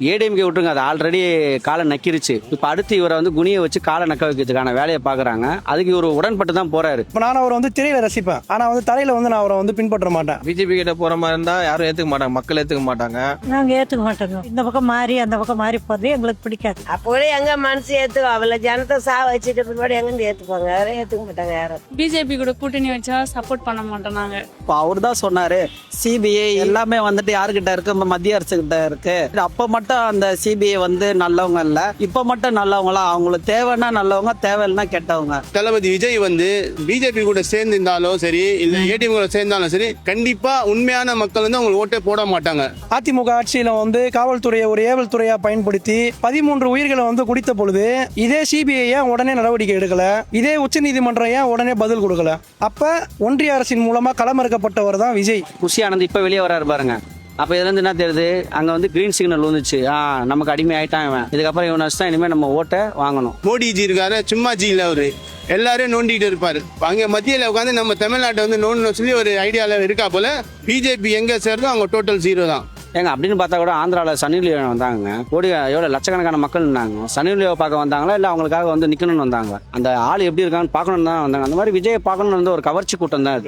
ஏடிஎம்கே விட்டுருங்க, அது ஆல்ரெடி காலை நக்கிருச்சு. இப்போ அடுத்து இவரை வந்து குனியை வச்சு காலை நக்க வைக்கிறதுக்கான வேலையை பார்க்குறாங்க. அதுக்கு இவர் உடன்பட்டு தான் போறாரு. இப்போ நான் அவரை வந்து திரையில ரசிப்பேன், ஆனால் வந்து தரையில வந்து நான் அவரை வந்து பின்பற்ற மாட்டேன். பிஜேபி கிட்ட போற மாதிரி இருந்தா யாரும் ஏத்துக்க மாட்டாங்க, மக்கள் ஏத்துக்க மாட்டாங்க. நாங்க ஏத்துக்க மாட்டோங்க. இந்த பக்கம் மாறி அந்த பக்கம் மாறி போறது எங்களுக்கு பிடிக்காது. அப்போ எங்க மனசு ஏத்துக்கும், அவளை ஜனத்தை வச்சுட்டு பின்னாடி எங்க ஏத்துப்பாங்க, யாரும் ஏத்துக்க மாட்டாங்க. யாரும் பிஜேபி கூட கூட்டணி வச்சா சப்போர்ட் பண்ண மாட்டோம் நாங்க. இப்போ அவர் தான் சொன்னாரு சிபிஐ எல்லாமே வந்துட்டு யாருக்கிட்ட இருக்கு, மத்திய அரசு கிட்ட இருக்கு. அப்ப மட்டும் அந்த சிபிஐ வந்து நல்லவங்க இல்ல, இப்ப மட்டும் நல்லவங்களா? அவங்களுக்கு தேவைன்னா நல்லவங்க, தேவையில்லைன்னா கெட்டவங்க. தளபதி விஜய் வந்து பிஜேபி கூட சேர்ந்திருந்தாலும் சரி, இல்ல ஏடிஎம் கூட சேர்ந்தாலும் சரி, கண்டிப்பா உண்மையான மக்கள் வந்து அவங்க ஓட்டே போட மாட்டாங்க. அதிமுக ஆட்சியில வந்து காவல்துறையை ஒரு ஏவல் துறையா பயன்படுத்தி 13 உயிர்களை வந்து குடித்த பொழுது இதே சிபிஐ ஏன் உடனே நடவடிக்கை எடுக்கல? இதே உச்சநீதிமன்றம் ஏன் உடனே பதில் கொடுக்கல? அப்ப ஒன்றிய அரசின் மூலமா களமிறக்கப்பட்டவர் தான் விஜய். குஷி ஆனந்த் இப்போ வெளியே வராரு பாருங்க. அப்போ இதுலேருந்து என்ன தெரியுது, அங்கே வந்து கிரீன் சிக்னல் வந்துச்சு. நமக்கு அடிமை ஆயிட்டான் இவன், இதுக்கப்புறம் இவனை வச்சு தான் இனிமேல் நம்ம ஓட்டை வாங்கணும். மோடிஜி இருக்காரு, சும்மா ஜி இல்ல, அவரு எல்லாரும் நோண்டிட்டு இருப்பாரு. அங்க மத்தியில உட்காந்து நம்ம தமிழ்நாட்டை வந்து நோண்டணும் சொல்லி ஒரு ஐடியால இருக்கா போல. பிஜேபி எங்க சேருதோ அவங்க டோட்டல் 0 தான். ஏங்க அப்படின்னு பார்த்தா கூட ஆந்திராவில் சனி லியோன் வந்தாங்க. கோடி எவ்வளோ லட்சக்கணக்கான மக்கள் இருந்தாங்க. சனி லியோவை பார்க்க வந்தாங்களா, இல்லை அவங்களுக்காக வந்து நிற்கணும்னு வந்தாங்க? அந்த ஆள் எப்படி இருக்கான்னு பார்க்கணுன்னு தான் வந்தாங்க. அந்த மாதிரி விஜயை பார்க்கணும்னு வந்து ஒரு கவர்ச்சி கூட்டம் தான் அது.